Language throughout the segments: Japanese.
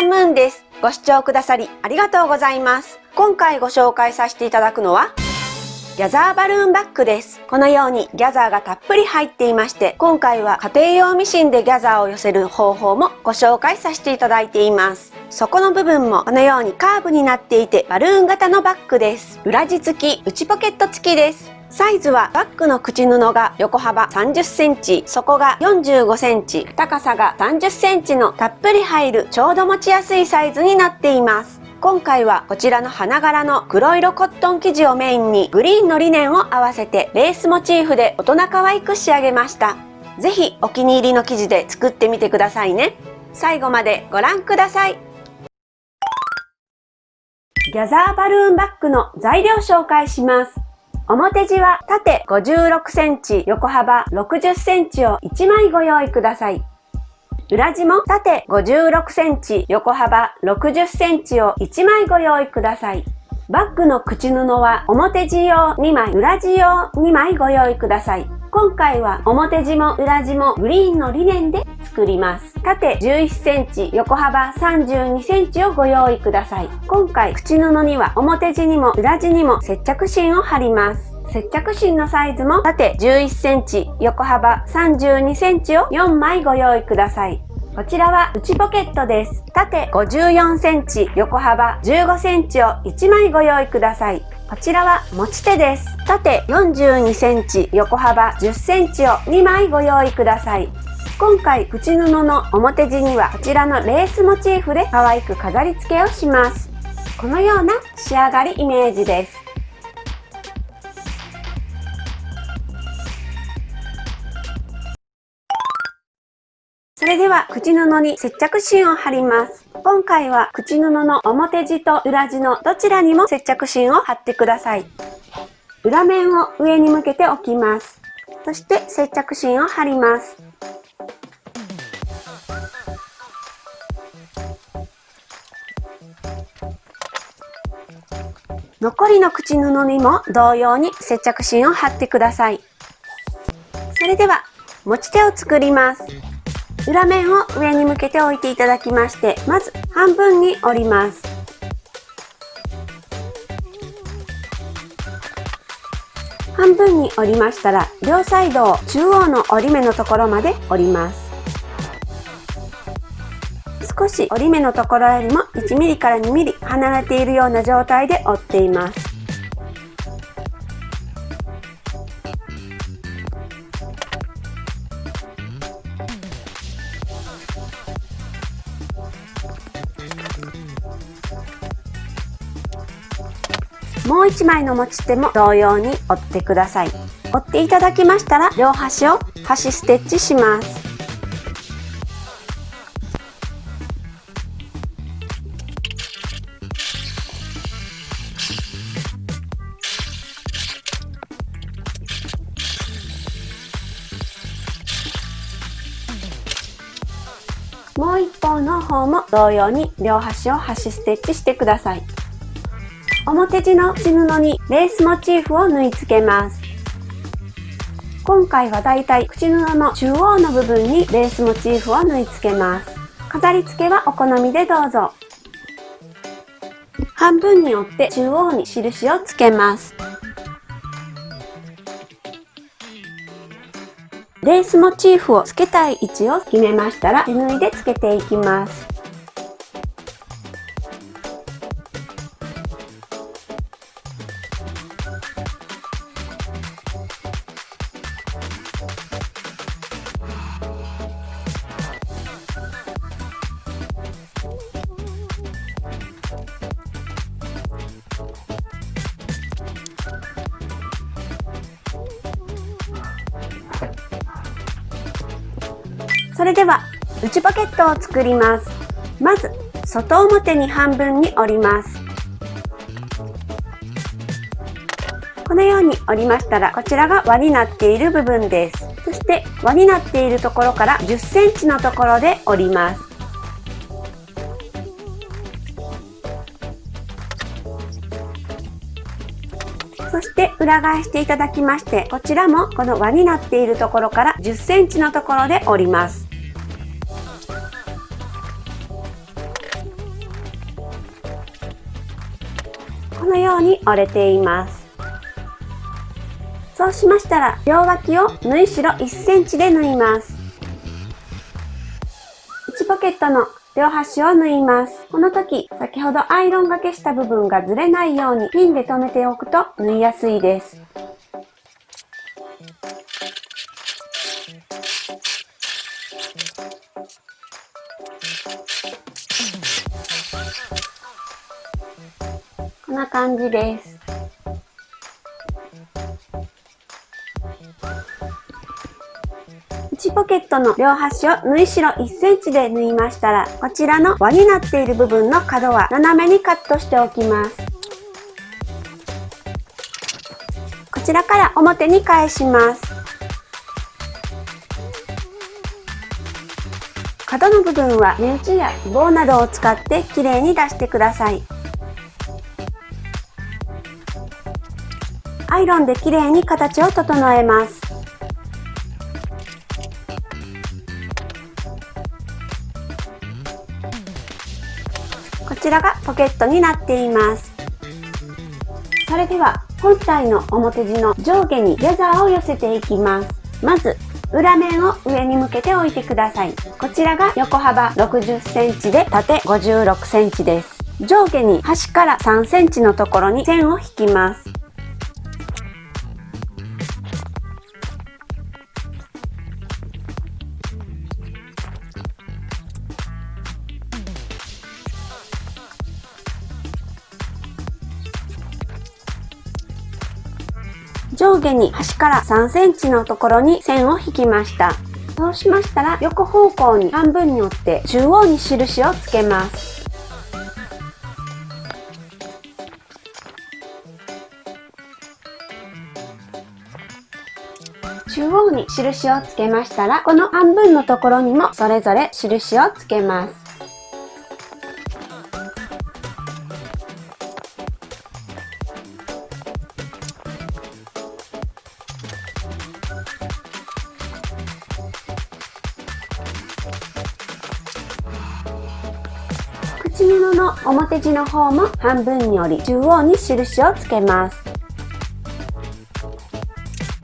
ムーンです。ご視聴くださりありがとうございます。今回ご紹介させていただくのはギャザーバルーンバッグです。このようにギャザーがたっぷり入っていまして、今回は家庭用ミシンでギャザーを寄せる方法もご紹介させていただいています。底の部分もこのようにカーブになっていてバルーン型のバッグです。裏地付き、内ポケット付きです。サイズはバッグの口布が横幅30センチ、底が45センチ、高さが30センチのたっぷり入るちょうど持ちやすいサイズになっています。今回はこちらの花柄の黒色コットン生地をメインにグリーンのリネンを合わせてレースモチーフで大人可愛く仕上げました。ぜひお気に入りの生地で作ってみてくださいね。最後までご覧ください。ギャザーバルーンバッグの材料紹介します。表地は縦56センチ、横幅60センチを1枚ご用意ください。裏地も縦56センチ、横幅60センチを1枚ご用意ください。バッグの口布は表地用2枚、裏地用2枚ご用意ください。今回は表地も裏地もグリーンのリネンで作ります。縦11センチ、横幅32センチをご用意ください。今回口布には表地にも裏地にも接着芯を貼ります。接着芯のサイズも縦11センチ、横幅32センチを4枚ご用意ください。こちらは内ポケットです。縦54センチ、横幅15センチを1枚ご用意ください。こちらは持ち手です。縦42センチ、横幅10センチを2枚ご用意ください。今回口布の表地にはこちらのレースモチーフで可愛く飾り付けをします。このような仕上がりイメージです。それでは口布に接着芯を貼ります。今回は口布の表地と裏地のどちらにも接着芯を貼ってください。裏面を上に向けて置きます。そして接着芯を貼ります。残りの口布にも同様に接着芯を貼ってください。それでは持ち手を作ります。裏面を上に向けて置いていただきまして、まず半分に折ります。半分に折りましたら、両サイドを中央の折り目のところまで折ります。少し折り目のところよりも 1mm から 2mm 離れているような状態で折っています。もう1枚の持ち手も同様に折ってください。折っていただきましたら、両端を端ステッチします。もう一方の方も同様に両端を端ステッチしてください。表地の口布にレースモチーフを縫い付けます。今回はだいたい口布の中央の部分にレースモチーフを縫い付けます。飾り付けはお好みでどうぞ。半分に折って中央に印をつけます。レースモチーフをつけたい位置を決めましたら、手縫いでつけていきます。それでは内ポケットを作ります。まず外表に半分に折ります。このように折りましたら、こちらが輪になっている部分です。そして輪になっているところから10センチのところで折ります。そして裏返していただきまして、こちらもこの輪になっているところから10センチのところで折ります。このように折れています。そうしましたら、両脇を縫い代1センチで縫います。内ポケットの両端を縫います。この時、先ほどアイロンがけした部分がずれないようにピンで留めておくと縫いやすいです。こんな感じです。内ポケットの両端を縫い代1センチで縫いましたら、こちらの輪になっている部分の角は斜めにカットしておきます。こちらから表に返します。角の部分は目打ちや棒などを使ってきれいに出してください。アイロンできれいに形を整えます。こちらがポケットになっています。それでは本体の表地の上下にギャザーを寄せていきます。まず裏面を上に向けておいてください。こちらが横幅60センチで縦56センチです。上下に端から3センチのところに線を引きます。上下に端から3センチのところに線を引きました。そうしましたら横方向に半分に折って中央に印をつけます。中央に印をつけましたら、この半分のところにもそれぞれ印をつけます。口布の表地の方も半分に折り中央に印をつけます。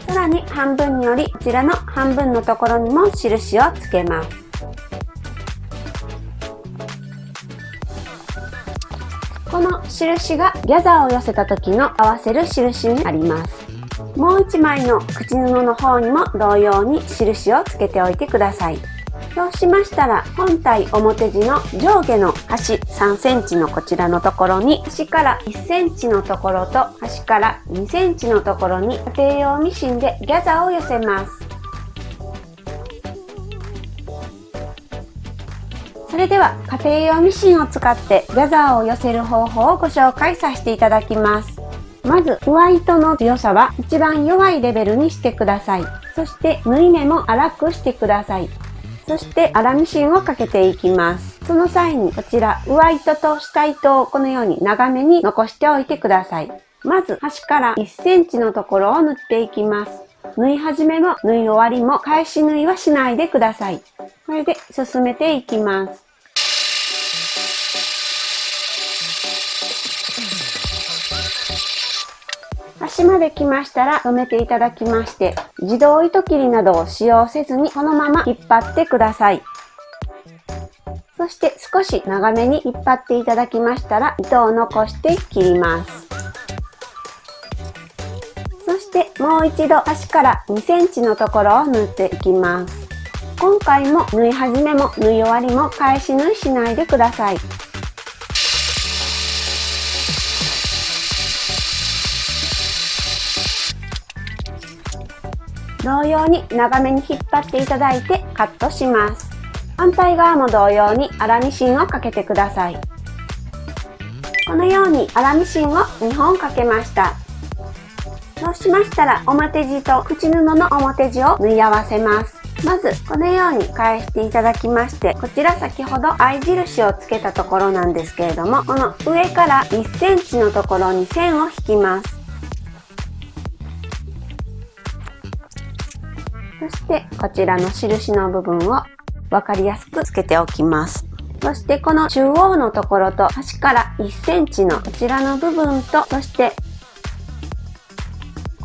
さらに半分に折りこちらの半分のところにも印をつけます。この印がギャザーを寄せた時の合わせる印になります。もう一枚の口布の方にも同様に印をつけておいてください。そうしましたら本体表地の上下の端3センチのこちらのところに端から1センチのところと端から2センチのところに家庭用ミシンでギャザーを寄せます。それでは家庭用ミシンを使ってギャザーを寄せる方法をご紹介させていただきます。まず上糸の強さは一番弱いレベルにしてください。そして縫い目も粗くしてください。そして粗ミシンをかけていきます。その際にこちら上糸と下糸をこのように長めに残しておいてください。まず端から1センチのところを縫っていきます。縫い始めも縫い終わりも返し縫いはしないでください。これで進めていきます。端まで来ましたら止めていただきまして、自動糸切りなどを使用せずにこのまま引っ張ってください。そして少し長めに引っ張っていただきましたら糸を残して切ります。そしてもう一度端から2センチのところを縫っていきます。今回も縫い始めも縫い終わりも返し縫いしないでください。同様に長めに引っ張っていただいてカットします。反対側も同様に粗ミシンをかけてください。このように粗ミシンを2本かけました。そうしましたら表地と口布の表地を縫い合わせます。まずこのように返していただきまして、こちら先ほど合い印をつけたところなんですけれども、この上から1センチのところに線を引きます。そしてこちらの印の部分を分かりやすくつけておきます。そしてこの中央のところと端から1センチのこちらの部分と、そして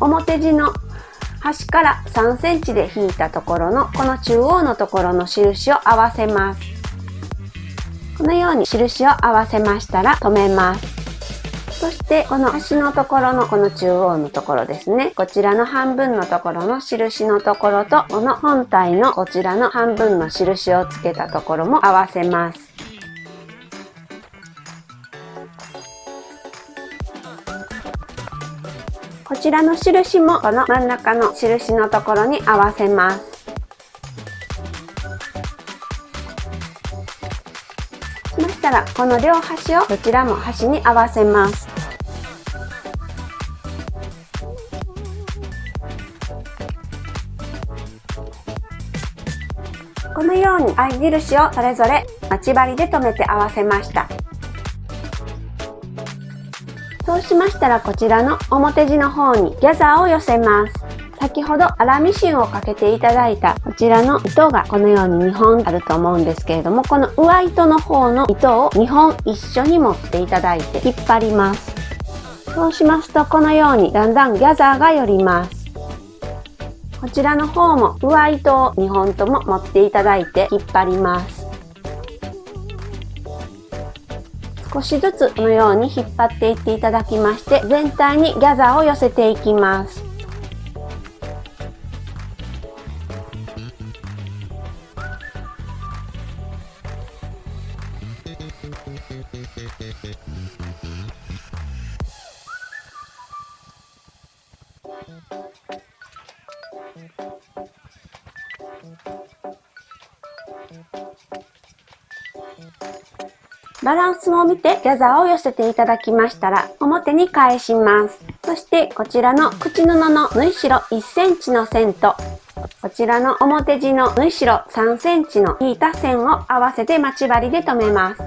表地の端から3センチで引いたところのこの中央のところの印を合わせます。このように印を合わせましたら留めます。そしてこの端のところのこの中央のところですね。こちらの半分のところの印のところと、この本体のこちらの半分の印をつけたところも合わせます。こちらの印もこの真ん中の印のところに合わせます。しましたら、この両端をどちらも端に合わせます。このように合い印をそれぞれ待ち針で留めて合わせました。そうしましたら、こちらの表地の方にギャザーを寄せます。先ほど粗ミシンをかけていただいたこちらの糸がこのように2本あると思うんですけれども、この上糸の方の糸を2本一緒に持っていただいて引っ張ります。そうしますと、このようにだんだんギャザーが寄ります。こちらの方も上糸を2本とも持っていただいて引っ張ります。少しずつこのように引っ張っていっていただきまして、全体にギャザーを寄せていきます。バランスを見てギャザーを寄せていただきましたら、表に返します。そしてこちらの口布の縫い代1センチの線と、こちらの表地の縫い代3センチの引いた線を合わせて待ち針で留めます。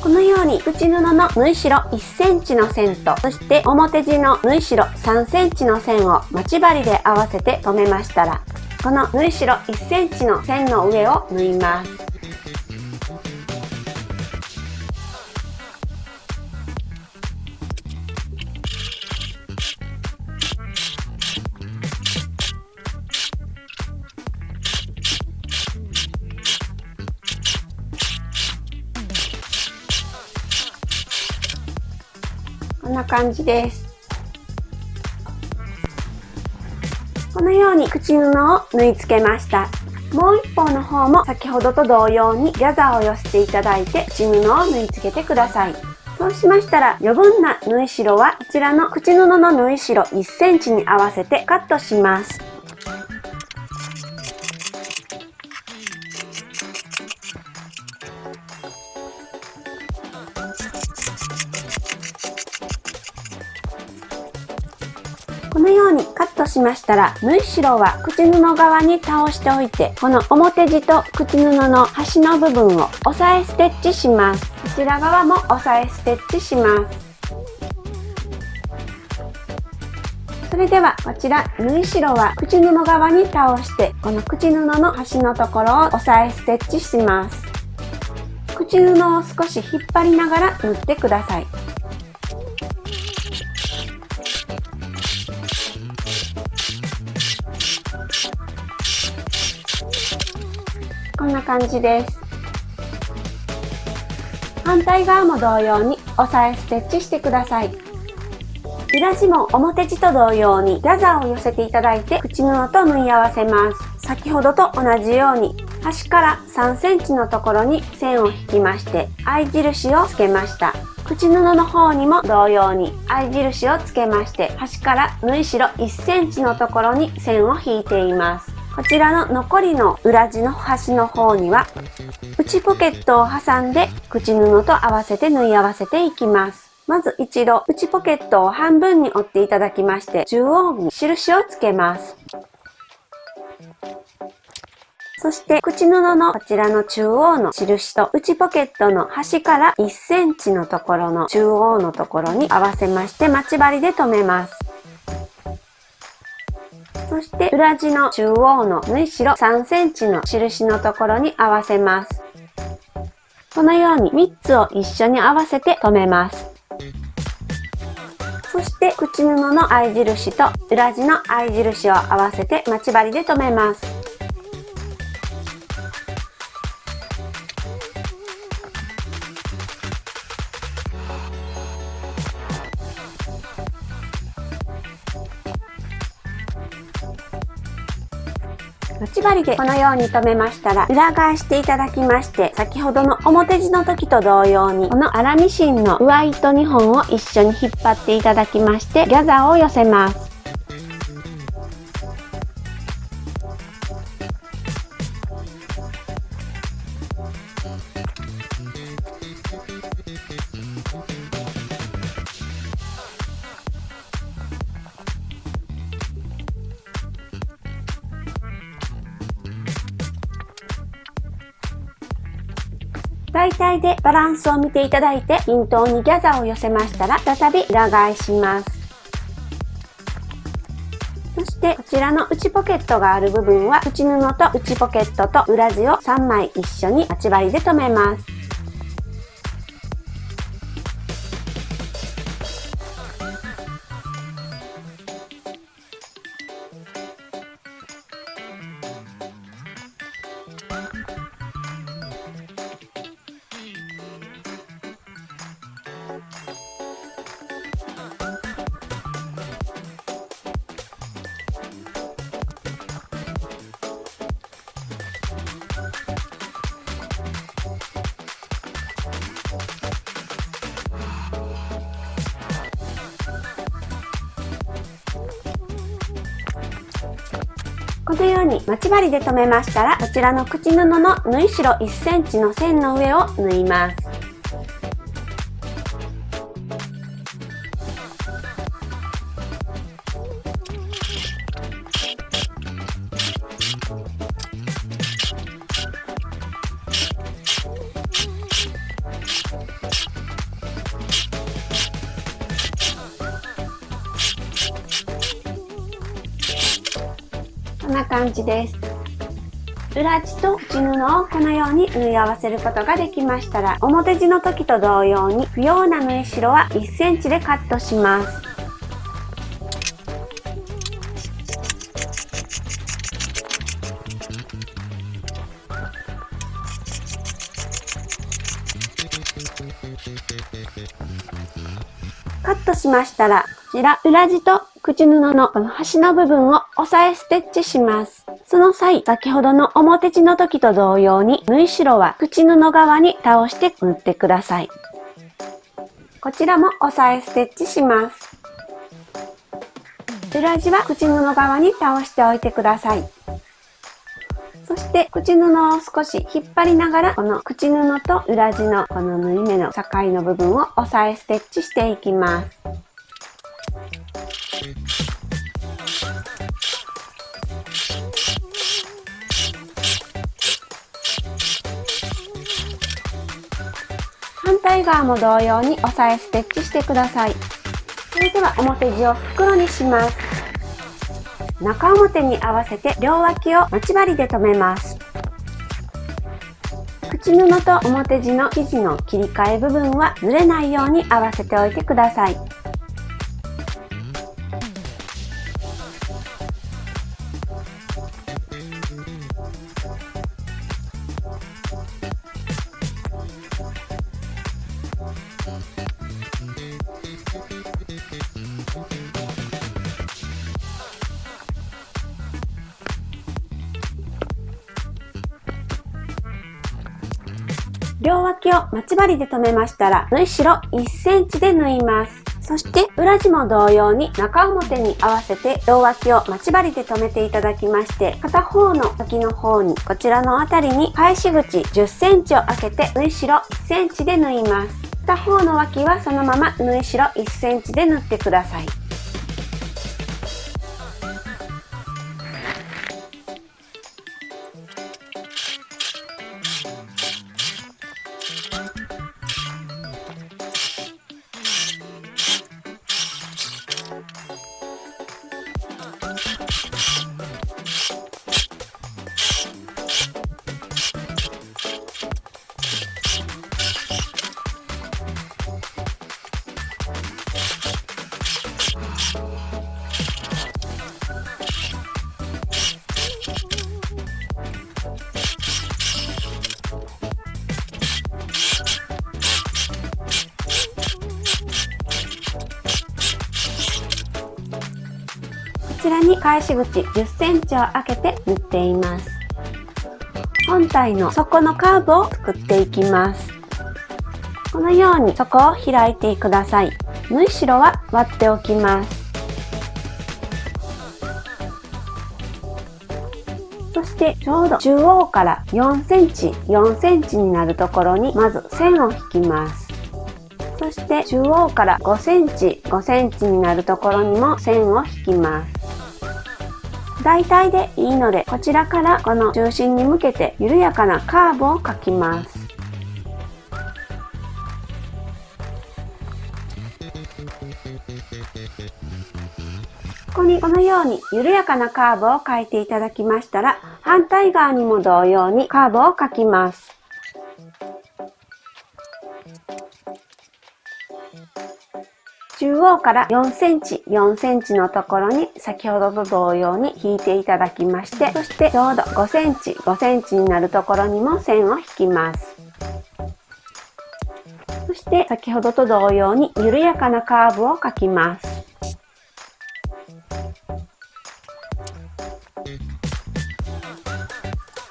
このように口布の縫い代1センチの線と、そして表地の縫い代3センチの線を待ち針で合わせて留めましたら、この縫い代1センチの線の上を縫います。こんな感じです。このように口布を縫い付けました。もう一方の方も先ほどと同様にギャザーを寄せていただいて口布を縫い付けてください。そうしましたら、余分な縫い代はこちらの口布の縫い代1センチに合わせてカットします。このようにカットしましたら、縫い代は口布側に倒しておいて、この表地と口布の端の部分を押さえステッチします。こちら側も押さえステッチします。それではこちら縫い代は口布側に倒して、この口布の端のところを押さえステッチします。口布を少し引っ張りながら縫ってください。こんな感じです。反対側も同様に押さえステッチしてください。裏地も表地と同様にギャザーを寄せていただいて口布と縫い合わせます。先ほどと同じように端から3センチのところに線を引きまして合い印をつけました。口布の方にも同様に合い印をつけまして、端から縫い代1センチのところに線を引いています。こちらの残りの裏地の端の方には内ポケットを挟んで口布と合わせて縫い合わせていきます。まず一度内ポケットを半分に折っていただきまして、中央に印をつけます。そして口布のこちらの中央の印と内ポケットの端から1センチのところの中央のところに合わせまして待ち針で留めます。そして裏地の中央の縫い代3センチの印のところに合わせます。このように3つを一緒に合わせて留めます。そして口布の合い印と裏地の合い印を合わせて待ち針で留めます。待ち針でこのように留めましたら、裏返していただきまして、先ほどの表地の時と同様にこの粗ミシンの上糸2本を一緒に引っ張っていただきまして、ギャザーを寄せます。大体でバランスを見ていただいて、均等にギャザーを寄せましたら、再び裏返します。そしてこちらの内ポケットがある部分は、口布と内ポケットと裏地を3枚一緒に待ち針で留めます。このように待ち針で留めましたら、こちらの口布の縫い代1センチの線の上を縫います。こんな感じです。裏地と口布をこのように縫い合わせることができましたら、表地の時と同様に不要な縫い代は1センチでカットします。カットしましたら、こちら裏地と口布のこの端の部分を押さえステッチします。その際、先ほどの表地の時と同様に縫い代は口布側に倒して縫ってください。こちらも押さえステッチします。裏地は口布側に倒しておいてください。そして口布を少し引っ張りながら、この口布と裏地のこの縫い目の境の部分を押さえステッチしていきます。反対側も同様に押さえステッチしてください。それでは表地を袋にします。中表に合わせて両脇を待ち針で留めます。口布と表地の生地の切り替え部分はずれないように合わせておいてください。両脇を待ち針で留めましたら、縫い代1センチで縫います。そして裏地も同様に中表に合わせて両脇を待ち針で留めていただきまして、片方の先の方にこちらのあたりに返し口10センチを開けて縫い代1センチで縫います。片方の脇はそのまま縫い代1センチで縫ってください。こちらに返し口10センチを開けて縫っています。本体の底のカーブを作っていきます。このように底を開いてください。縫い代は割っておきます。そしてちょうど中央から4センチ、4センチになるところにまず線を引きます。そして中央から5センチ、5センチになるところにも線を引きます。大体でいいので、こちらからこの中心に向けて緩やかなカーブを描きます。ここにこのように緩やかなカーブを描いていただきましたら、反対側にも同様にカーブを描きます。中央から4センチ、4センチのところに先ほどと同様に引いていただきまして、そしてちょうど5センチ、5センチになるところにも線を引きます。そして先ほどと同様に緩やかなカーブを描きます。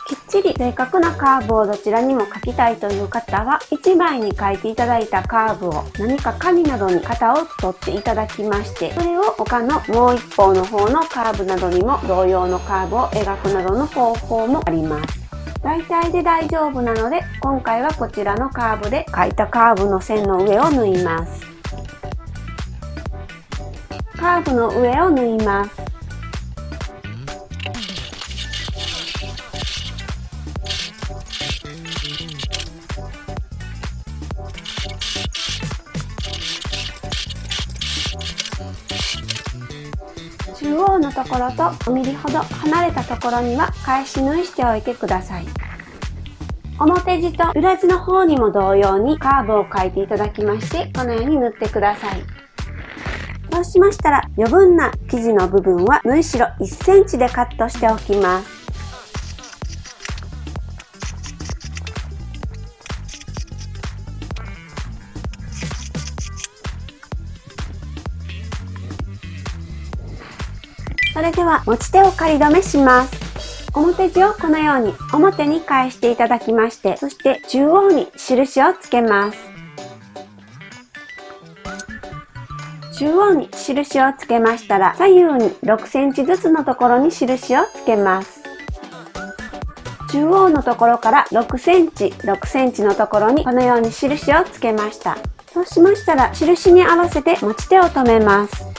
きっちり正確なカーブをどちらにも描きたいという方は、1枚に描いていただいたカーブを何か紙などに型を取っていただきまして、それを他のもう一方の方のカーブなどにも同様のカーブを描くなどの方法もあります。大体で大丈夫なので、今回はこちらのカーブで描いたカーブの線の上を縫います。カーブの上を縫います。中央のところと5ミリほど離れたところには返し縫いしておいてください。表地と裏地の方にも同様にカーブを描いていただきまして、このように縫ってください。そうしましたら、余分な生地の部分は縫い代1センチでカットしておきます。それでは持ち手を仮留めします。表地をこのように表に返していただきまして、そして中央に印をつけます。中央に印をつけましたら、左右に6センチずつのところに印をつけます。中央のところから6センチ、6センチのところにこのように印をつけました。そうしましたら、印に合わせて持ち手を留めます。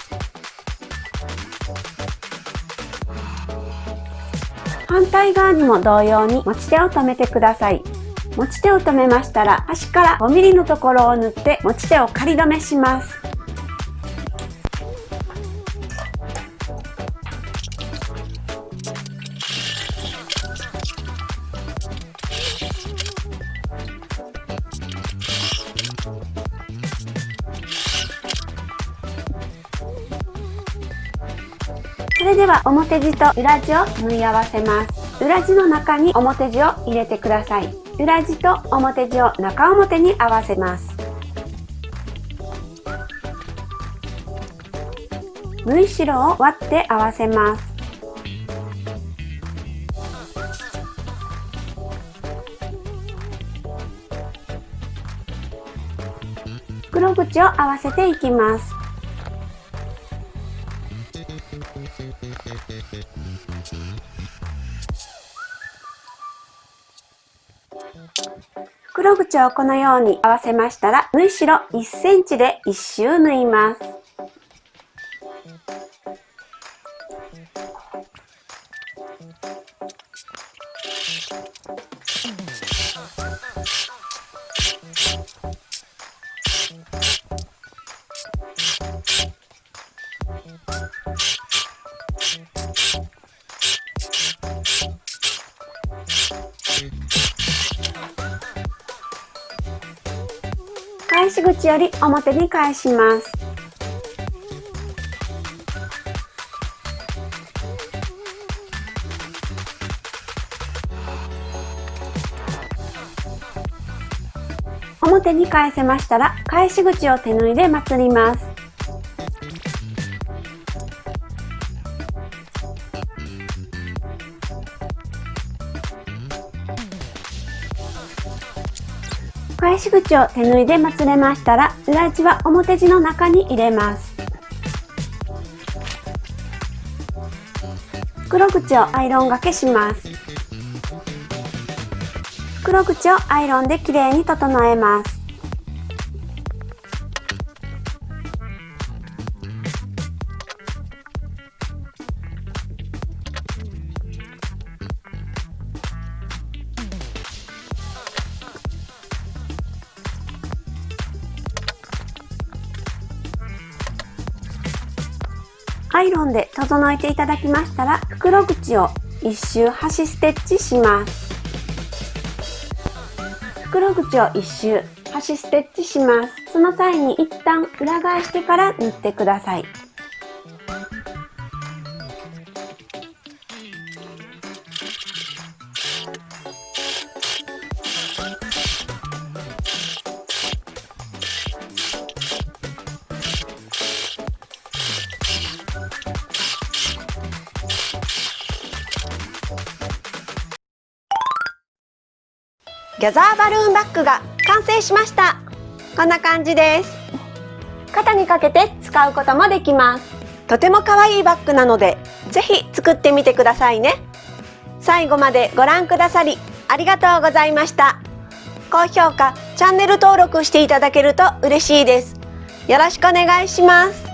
反対側にも同様に持ち手を留めてください。持ち手を留めましたら、端から5ミリのところを縫って持ち手を仮留めします。それでは表地と裏地を縫い合わせます。裏地の中に表地を入れてください。裏地と表地を中表に合わせます。縫い代を割って合わせます。袋口を合わせていきます。袋口をこのように合わせましたら、縫い代1センチで1周縫います。返し口より表に返します。表に返せましたら、返し口を手縫いでまつります。返し口を手縫いでまつれましたら、裏地は表地の中に入れます。袋口をアイロンがけします。袋口をアイロンできれいに整えます。アイロンで整えていただきましたら、袋口を1周端ステッチします。袋口を1周端ステッチします。その際に一旦裏返してから縫ってください。ギャザーバルーンバッグが完成しました。こんな感じです。肩にかけて使うこともできます。とても可愛いバッグなので、ぜひ作ってみてくださいね。最後までご覧くださりありがとうございました。高評価、チャンネル登録していただけると嬉しいです。よろしくお願いします。